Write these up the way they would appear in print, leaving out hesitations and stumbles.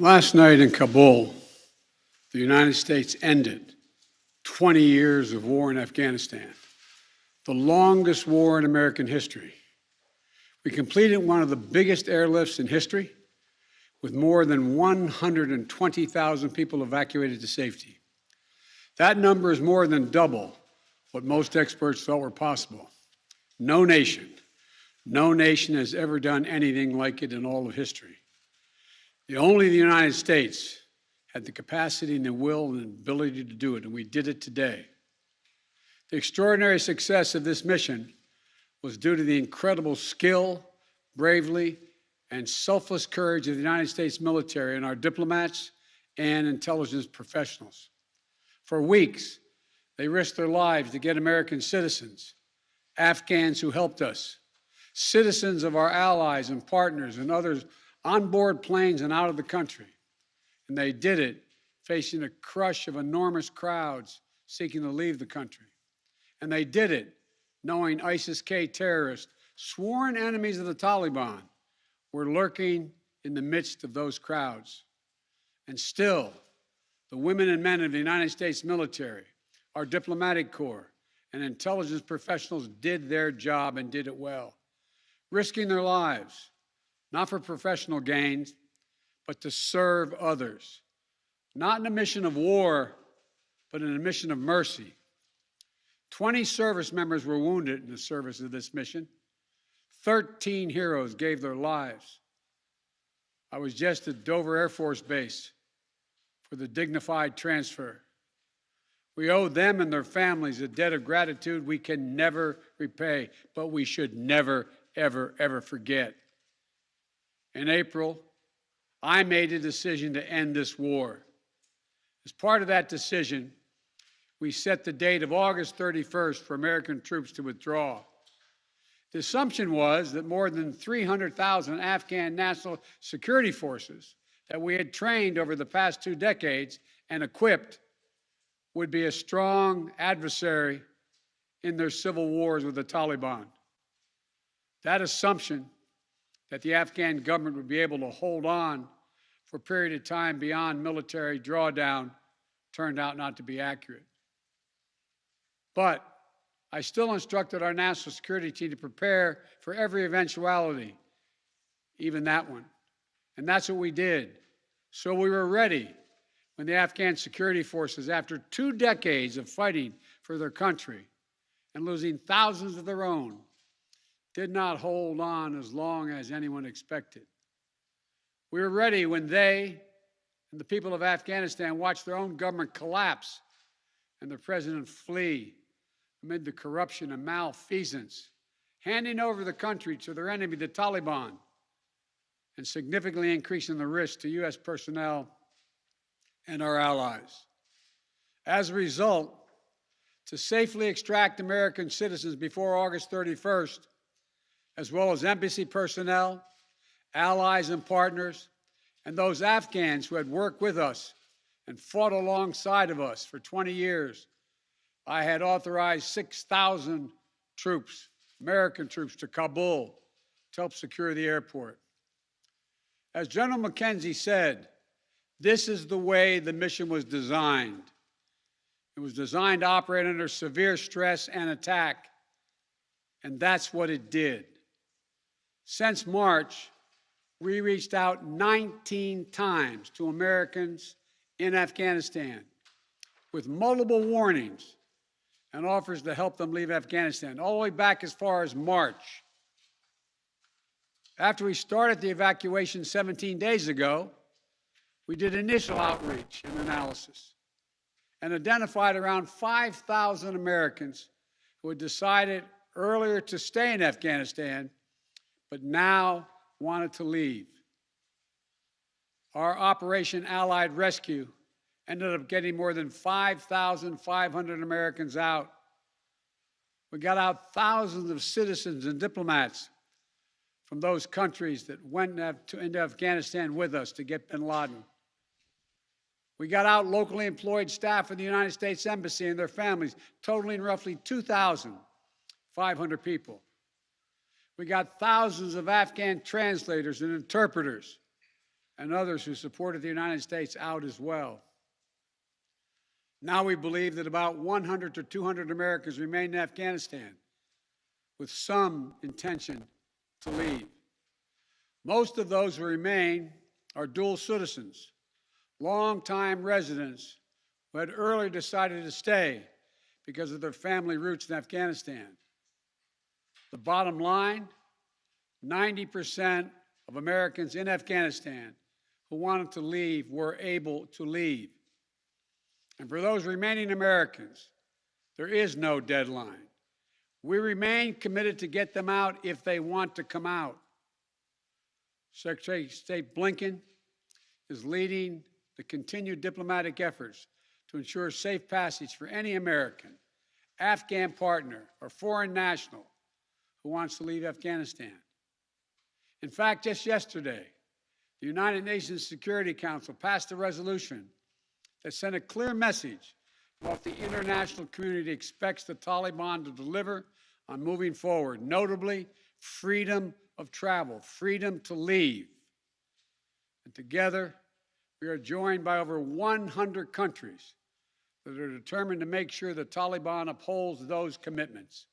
Last night in Kabul, the United States ended 20 years of war in Afghanistan, the longest war in American history. We completed one of the biggest airlifts in history, with more than 120,000 people evacuated to safety. That number is more than double what most experts thought were possible. No nation has ever done anything like it in all of history. Only the United States had the capacity and the will and ability to do it, and we did it today. The extraordinary success of this mission was due to the incredible skill, bravery, and selfless courage of the United States military and our diplomats and intelligence professionals. For weeks, they risked their lives to get American citizens, Afghans who helped us, citizens of our allies and partners and others on board planes and out of the country. And they did it facing a crush of enormous crowds seeking to leave the country. And they did it knowing ISIS-K terrorists, sworn enemies of the Taliban, were lurking in the midst of those crowds. And still, the women and men of the United States military, our diplomatic corps, and intelligence professionals did their job and did it well, risking their lives, not for professional gains, but to serve others, not in a mission of war, but in a mission of mercy. 20 service members were wounded in the service of this mission. 13 heroes gave their lives. I was just at Dover Air Force Base for the dignified transfer. We owe them and their families a debt of gratitude we can never repay, but we should never, ever, ever forget. In April, I made a decision to end this war. As part of that decision, we set the date of August 31st for American troops to withdraw. The assumption was that more than 300,000 Afghan national security forces that we had trained over the past 2 decades and equipped would be a strong adversary in their civil wars with the Taliban. That assumption that the Afghan government would be able to hold on for a period of time beyond military drawdown turned out not to be accurate. But I still instructed our national security team to prepare for every eventuality, even that one. And that's what we did. So we were ready when the Afghan security forces, after 2 decades of fighting for their country and losing thousands of their own, did not hold on as long as anyone expected. We were ready when they and the people of Afghanistan watched their own government collapse and the president flee amid the corruption and malfeasance, handing over the country to their enemy, the Taliban, and significantly increasing the risk to U.S. personnel and our allies. As a result, to safely extract American citizens before August 31st, as well as embassy personnel, allies and partners, and those Afghans who had worked with us and fought alongside of us for 20 years, I had authorized 6,000 troops, American troops, to Kabul to help secure the airport. As General McKenzie said, this is the way the mission was designed. It was designed to operate under severe stress and attack, and that's what it did. Since March, we reached out 19 times to Americans in Afghanistan with multiple warnings and offers to help them leave Afghanistan, all the way back as far as March. After we started the evacuation 17 days ago, we did initial outreach and analysis and identified around 5,000 Americans who had decided earlier to stay in Afghanistan but now wanted to leave. Our Operation Allied Rescue ended up getting more than 5,500 Americans out. We got out thousands of citizens and diplomats from those countries that went into Afghanistan with us to get bin Laden. We got out locally employed staff of the United States Embassy and their families, totaling roughly 2,500 people. We got thousands of Afghan translators and interpreters and others who supported the United States out as well. Now we believe that about 100 to 200 Americans remain in Afghanistan with some intention to leave. Most of those who remain are dual citizens, longtime residents who had earlier decided to stay because of their family roots in Afghanistan. The bottom line, 90% of Americans in Afghanistan who wanted to leave were able to leave. And for those remaining Americans, there is no deadline. We remain committed to get them out if they want to come out. Secretary of State Blinken is leading the continued diplomatic efforts to ensure safe passage for any American, Afghan partner, or foreign national who wants to leave Afghanistan. In fact, just yesterday, the United Nations Security Council passed a resolution that sent a clear message about what the international community expects the Taliban to deliver on moving forward, notably freedom of travel, freedom to leave. And together, we are joined by over 100 countries that are determined to make sure the Taliban upholds those commitments.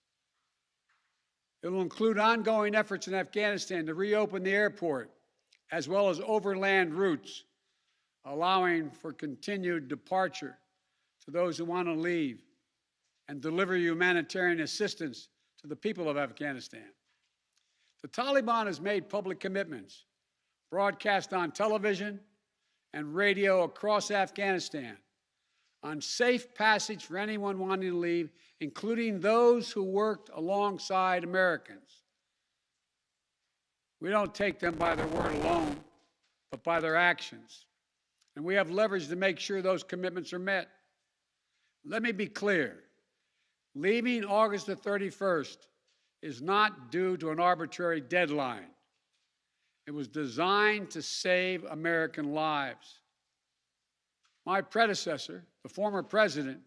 It will include ongoing efforts in Afghanistan to reopen the airport, as well as overland routes, allowing for continued departure to those who want to leave and deliver humanitarian assistance to the people of Afghanistan. The Taliban has made public commitments, broadcast on television and radio across Afghanistan, on safe passage for anyone wanting to leave, including those who worked alongside Americans. We don't take them by their word alone, but by their actions. And we have leverage to make sure those commitments are met. Let me be clear. Leaving August the 31st is not due to an arbitrary deadline. It was designed to save American lives. My predecessor, the former president,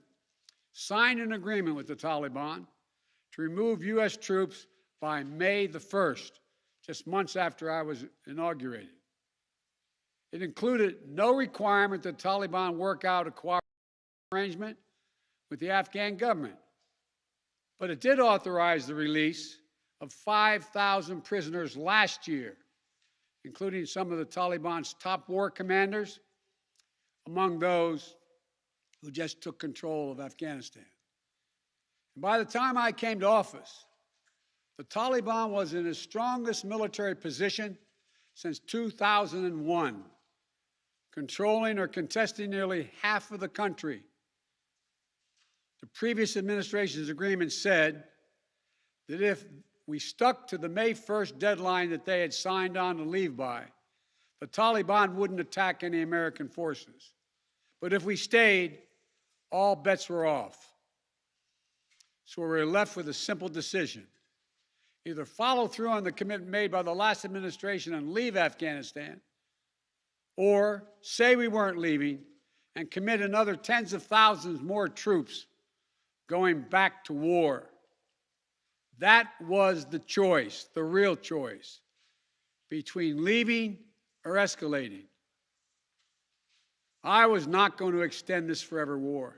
signed an agreement with the Taliban to remove U.S. troops by May the 1st, just months after I was inaugurated. It included no requirement that the Taliban work out a cooperation arrangement with the Afghan government, but it did authorize the release of 5,000 prisoners last year, including some of the Taliban's top war commanders, among those who just took control of Afghanistan. And by the time I came to office, the Taliban was in its strongest military position since 2001, controlling or contesting nearly half of the country. The previous administration's agreement said that if we stuck to the May 1st deadline that they had signed on to leave by, the Taliban wouldn't attack any American forces. But if we stayed, all bets were off. So we were left with a simple decision. Either follow through on the commitment made by the last administration and leave Afghanistan, or say we weren't leaving and commit another tens of thousands more troops going back to war. That was the choice, the real choice, between leaving or escalating. I was not going to extend this forever war,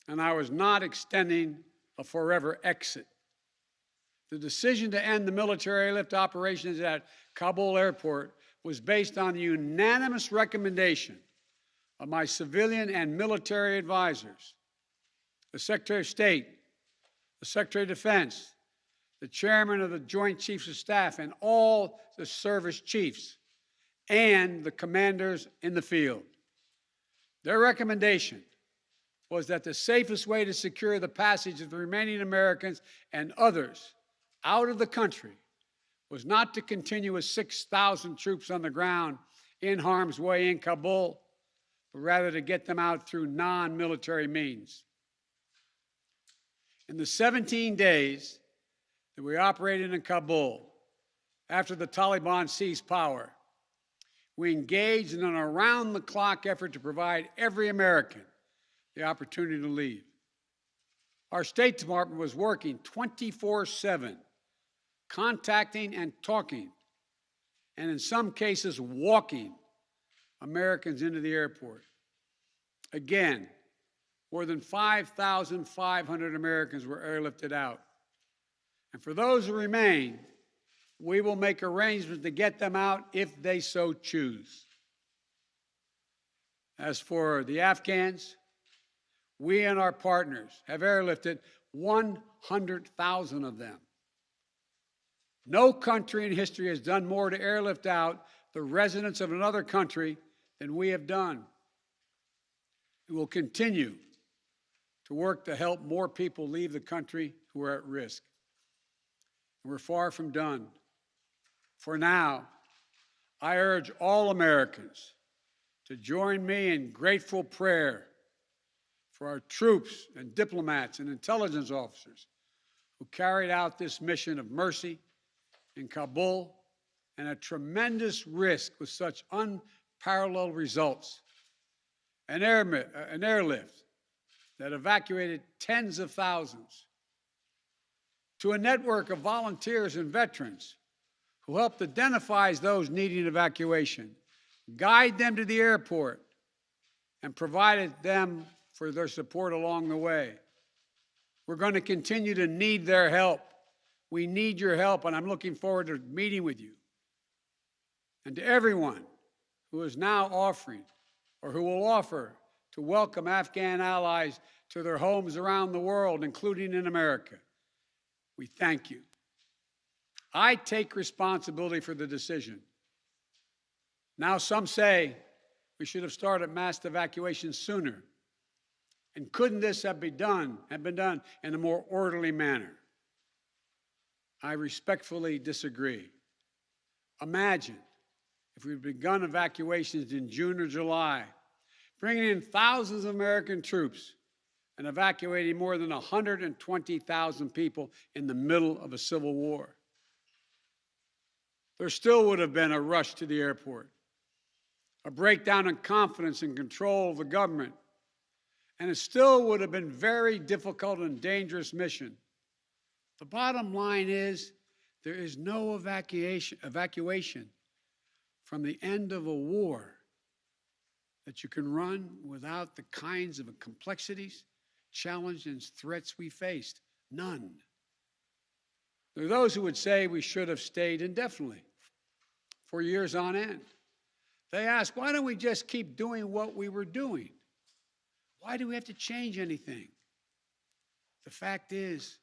and I was not extending a forever exit. The decision to end the military airlift operations at Kabul airport was based on the unanimous recommendation of my civilian and military advisors, the Secretary of State, the Secretary of Defense, the Chairman of the Joint Chiefs of Staff, and all the service chiefs, and the commanders in the field. Their recommendation was that the safest way to secure the passage of the remaining Americans and others out of the country was not to continue with 6,000 troops on the ground in harm's way in Kabul, but rather to get them out through non-military means. In the 17 days that we operated in Kabul after the Taliban seized power, we engaged in an around-the-clock effort to provide every American the opportunity to leave. Our State Department was working 24/7, contacting and talking and in some cases walking Americans into the airport. Again, more than 5,500 Americans were airlifted out. And for those who remain, we will make arrangements to get them out if they so choose. As for the Afghans, we and our partners have airlifted 100,000 of them. No country in history has done more to airlift out the residents of another country than we have done. We will continue to work to help more people leave the country who are at risk. We're far from done. For now, I urge all Americans to join me in grateful prayer for our troops and diplomats and intelligence officers who carried out this mission of mercy in Kabul and at tremendous risk with such unparalleled results. An airlift that evacuated tens of thousands, to a network of volunteers and veterans who helped identify those needing evacuation, guide them to the airport, and provided them for their support along the way. We're going to continue to need their help. We need your help, and I'm looking forward to meeting with you. And to everyone who is now offering or who will offer to welcome Afghan allies to their homes around the world, including in America, we thank you. I take responsibility for the decision. Now some say we should have started mass evacuation sooner. And couldn't this have been done in a more orderly manner? I respectfully disagree. Imagine if we'd begun evacuations in June or July, bringing in thousands of American troops and evacuating more than 120,000 people in the middle of a civil war. There still would have been a rush to the airport, a breakdown in confidence and control of the government, and it still would have been very difficult and dangerous mission. The bottom line is there is no evacuation from the end of a war that you can run without the kinds of complexities, challenges, and threats we faced. None. There are those who would say we should have stayed indefinitely for years on end. They ask, why don't we just keep doing what we were doing? Why do we have to change anything? The fact is,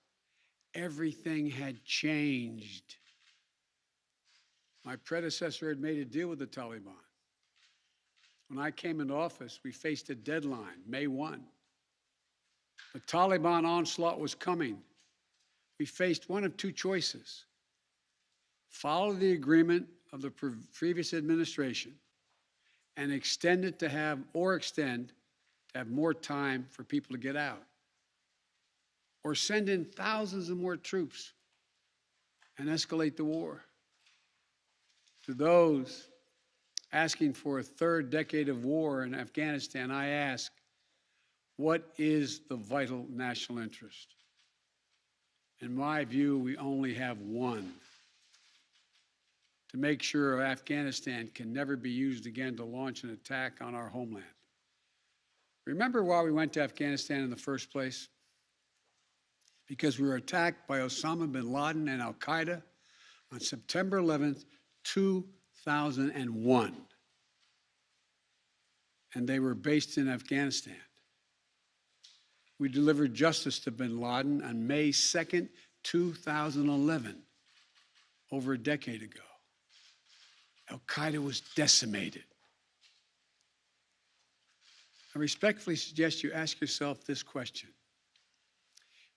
everything had changed. My predecessor had made a deal with the Taliban. When I came into office, we faced a deadline, May 1. The Taliban onslaught was coming. We faced one of two choices: follow the agreement of the previous administration and extend to have more time for people to get out, or send in thousands of more troops and escalate the war. To those asking for a third decade of war in Afghanistan, I ask, what is the vital national interest? In my view, we only have one: to make sure Afghanistan can never be used again to launch an attack on our homeland. Remember why we went to Afghanistan in the first place? Because we were attacked by Osama bin Laden and al-Qaeda on September 11th, 2001. And they were based in Afghanistan. We delivered justice to bin Laden on May 2nd, 2011, over a decade ago. Al-Qaeda was decimated. I respectfully suggest you ask yourself this question.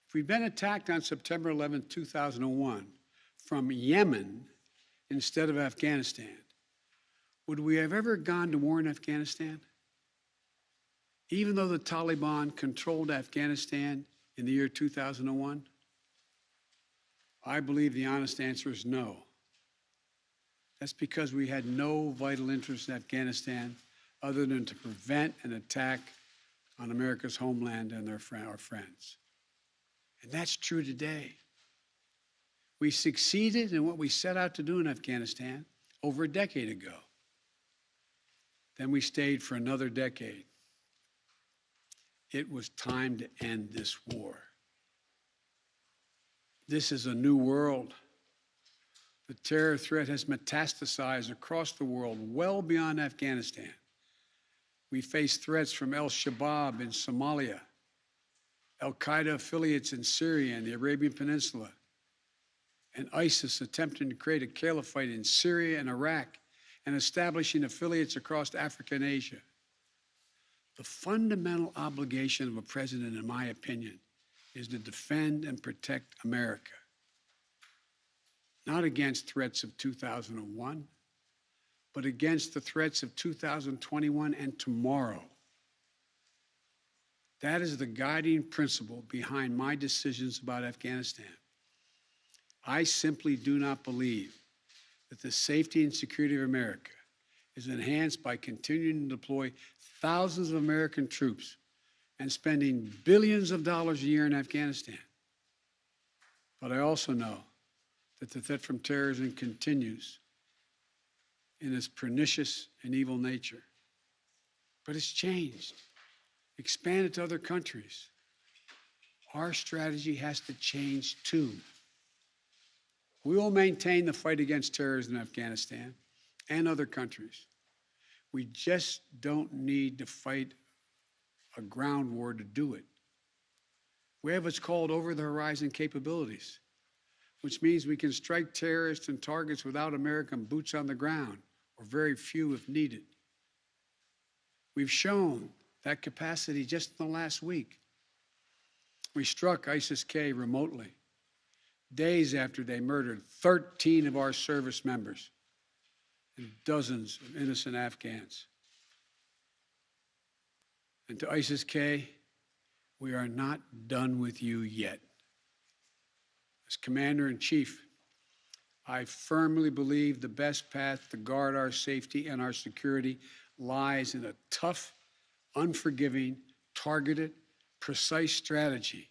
If we'd been attacked on September 11, 2001, from Yemen instead of Afghanistan, would we have ever gone to war in Afghanistan? Even though the Taliban controlled Afghanistan in the year 2001? I believe the honest answer is no. That's because we had no vital interest in Afghanistan other than to prevent an attack on America's homeland and our friends. And that's true today. We succeeded in what we set out to do in Afghanistan. over a decade ago. Then we stayed for another decade. It was time to end this war. This is a new world. The terror threat has metastasized across the world, well beyond Afghanistan. We face threats from al-Shabaab in Somalia, al-Qaeda affiliates in Syria and the Arabian Peninsula, and ISIS attempting to create a caliphate in Syria and Iraq and establishing affiliates across Africa and Asia. The fundamental obligation of a president, in my opinion, is to defend and protect America, not against threats of 2001, but against the threats of 2021 and tomorrow. That is the guiding principle behind my decisions about Afghanistan. I simply do not believe that the safety and security of America is enhanced by continuing to deploy thousands of American troops and spending billions of dollars a year in Afghanistan. But I also know that the threat from terrorism continues in its pernicious and evil nature. But it's changed, expanded to other countries. Our strategy has to change too. We will maintain the fight against terrorism in Afghanistan and other countries. We just don't need to fight a ground war to do it. We have what's called over-the-horizon capabilities, which means we can strike terrorists and targets without American boots on the ground, or very few if needed. We've shown that capacity just in the last week. We struck ISIS-K remotely, days after they murdered 13 of our service members and dozens of innocent Afghans. And to ISIS-K, we are not done with you yet. As Commander-in-Chief, I firmly believe the best path to guard our safety and our security lies in a tough, unforgiving, targeted, precise strategy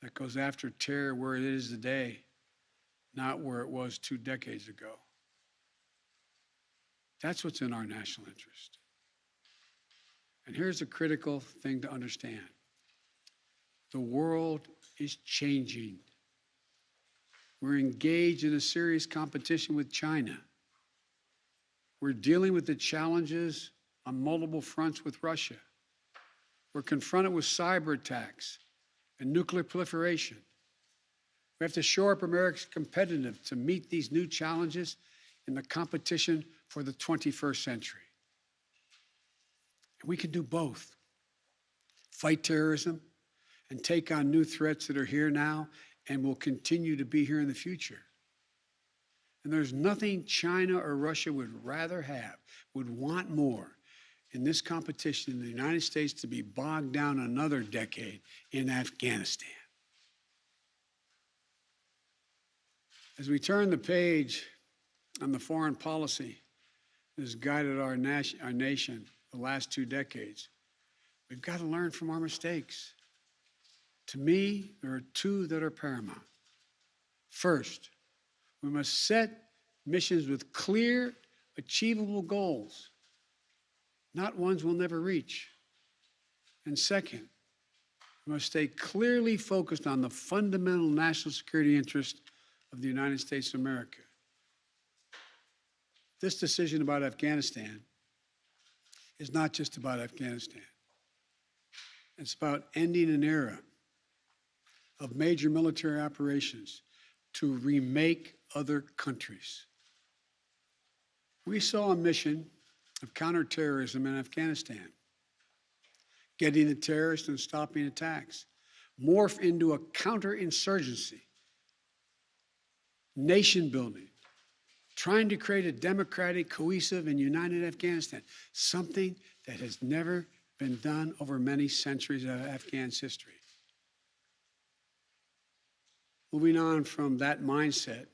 that goes after terror where it is today, not where it was 2 decades ago. That's what's in our national interest. And here's a critical thing to understand. The world is changing. We're engaged in a serious competition with China. We're dealing with the challenges on multiple fronts with Russia. We're confronted with cyber attacks and nuclear proliferation. We have to shore up America's competitiveness to meet these new challenges in the competition for the 21st century. And we can do both. Fight terrorism and take on new threats that are here now and will continue to be here in the future. And there's nothing China or Russia would rather have, would want more in this competition in the United States to be bogged down another decade in Afghanistan. As we turn the page on the foreign policy that has guided our nation the last 2 decades, we've got to learn from our mistakes. To me, there are 2 that are paramount. First, we must set missions with clear, achievable goals, not ones we'll never reach. And second, we must stay clearly focused on the fundamental national security interest of the United States of America. This decision about Afghanistan is not just about Afghanistan. It's about ending an era of major military operations to remake other countries. We saw a mission of counterterrorism in Afghanistan, getting the terrorists and stopping attacks, morph into a counterinsurgency, nation building, trying to create a democratic, cohesive, and united Afghanistan, something that has never been done over many centuries of Afghan's history. Moving on from that mindset,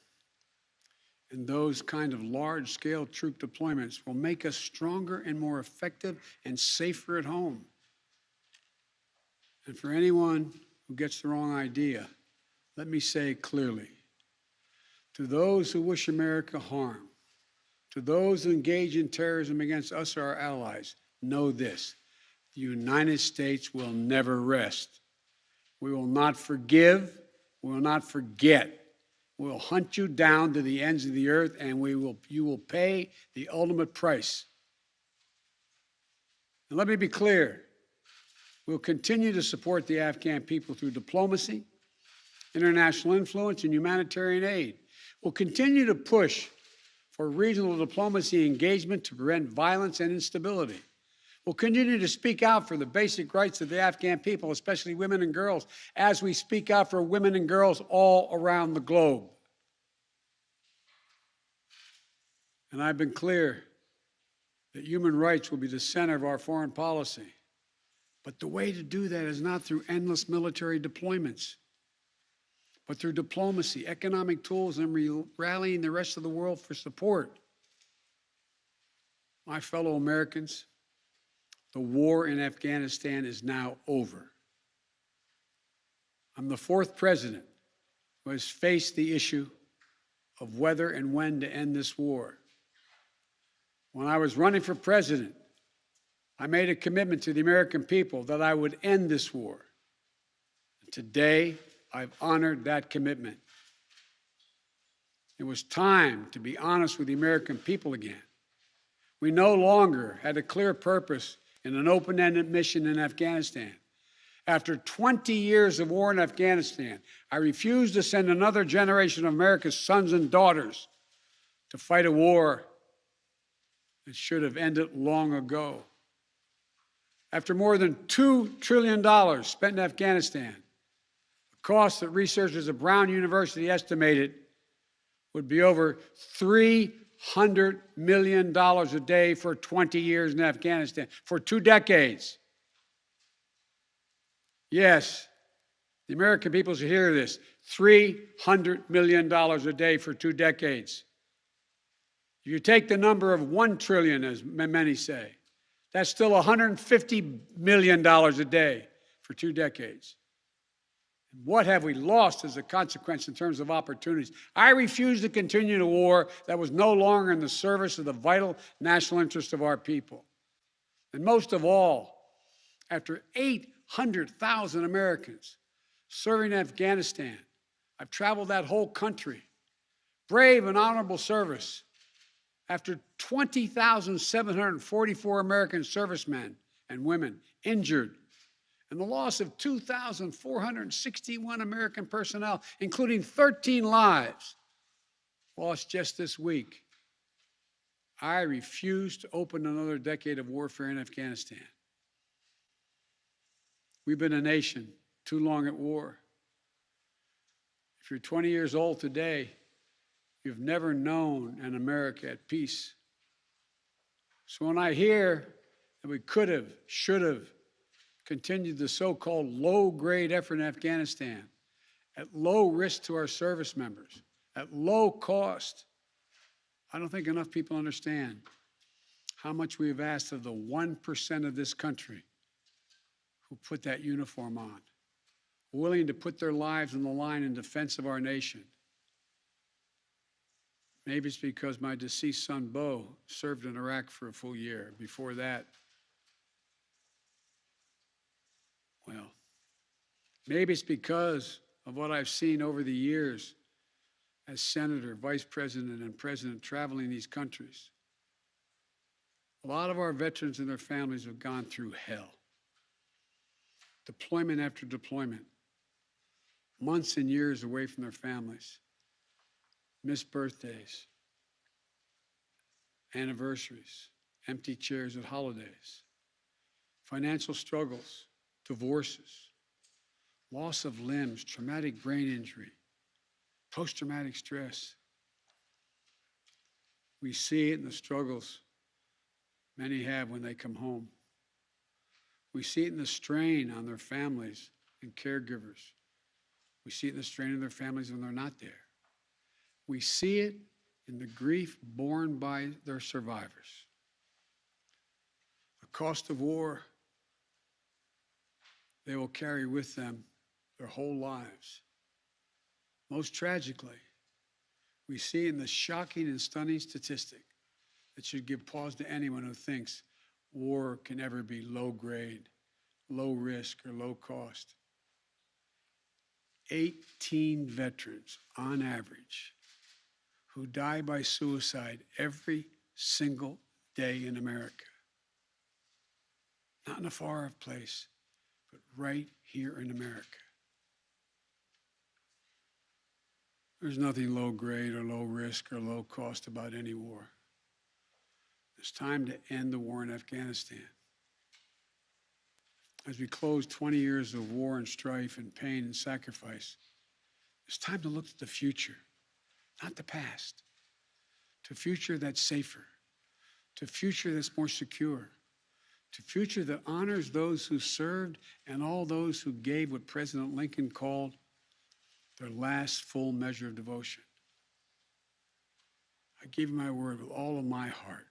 and those kind of large-scale troop deployments will make us stronger and more effective and safer at home. And for anyone who gets the wrong idea, let me say clearly, to those who wish America harm, To those who engage in terrorism against us or our allies, know this: the United States will never rest. We will not forgive. We will not forget. We will hunt you down to the ends of the earth, and you will pay the ultimate price. And let me be clear. We'll continue to support the Afghan people through diplomacy, international influence, and humanitarian aid. We'll continue to push for regional diplomacy engagement to prevent violence and instability. We'll continue to speak out for the basic rights of the Afghan people, especially women and girls, as we speak out for women and girls all around the globe. And I've been clear that human rights will be the center of our foreign policy. But the way to do that is not through endless military deployments, but through diplomacy, economic tools, and rallying the rest of the world for support. My fellow Americans, the war in Afghanistan is now over. I'm the fourth president who has faced the issue of whether and when to end this war. When I was running for president, I made a commitment to the American people that I would end this war. And today, I've honored that commitment. It was time to be honest with the American people again. We no longer had a clear purpose in an open-ended mission in Afghanistan. After 20 years of war in Afghanistan, I refused to send another generation of America's sons and daughters to fight a war that should have ended long ago. After more than $2 trillion spent in Afghanistan, the cost that researchers at Brown University estimated would be over $300 million a day for 20 years in Afghanistan, for 2 decades. Yes, the American people should hear this: $300 million a day for 2 decades. If you take the number of 1 trillion, as many say, that's still $150 million a day for 2 decades. What have we lost as a consequence in terms of opportunities? I refuse to continue a war that was no longer in the service of the vital national interest of our people. And most of all, after 800,000 Americans serving in Afghanistan, I've traveled that whole country, brave and honorable service. After 20,744 American servicemen and women injured, and the loss of 2,461 American personnel, including 13 lives lost just this week, I refuse to open another decade of warfare in Afghanistan. We've been a nation too long at war. If you're 20 years old today, you've never known an America at peace. So when I hear that we could have, should have, continued the so-called low-grade effort in Afghanistan at low risk to our service members, at low cost, I don't think enough people understand how much we have asked of the 1% of this country who put that uniform on, willing to put their lives on the line in defense of our nation. Maybe it's because my deceased son, Bo, served in Iraq for a full year. Before that, well, maybe it's because of what I've seen over the years as senator, vice president, and president traveling these countries. A lot of our veterans and their families have gone through hell. Deployment after deployment, months and years away from their families, missed birthdays, anniversaries, empty chairs at holidays, financial struggles, divorces, loss of limbs, traumatic brain injury, post-traumatic stress. We see it in the struggles many have when they come home. We see it in the strain on their families and caregivers. We see it in the strain on their families when they're not there. We see it in the grief borne by their survivors. The cost of war they will carry with them their whole lives. Most tragically, we see in the shocking and stunning statistic that should give pause to anyone who thinks war can ever be low grade, low risk, or low cost. 18 veterans, on average, who die by suicide every single day in America. Not in a far-off place, but right here in America. There's nothing low grade or low risk or low cost about any war. It's time to end the war in Afghanistan. As we close 20 years of war and strife and pain and sacrifice, it's time to look to the future, not the past, to a future that's safer, to a future that's more secure, to a future that honors those who served and all those who gave what President Lincoln called their last full measure of devotion. I give you my word with all of my heart.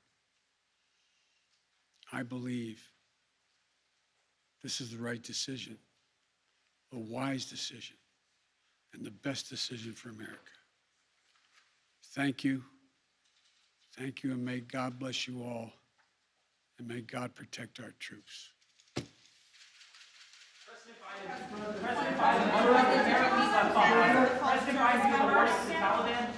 I believe this is the right decision, the wise decision, and the best decision for America. Thank you. Thank you, and may God bless you all, and may God protect our troops. President Biden, the Taliban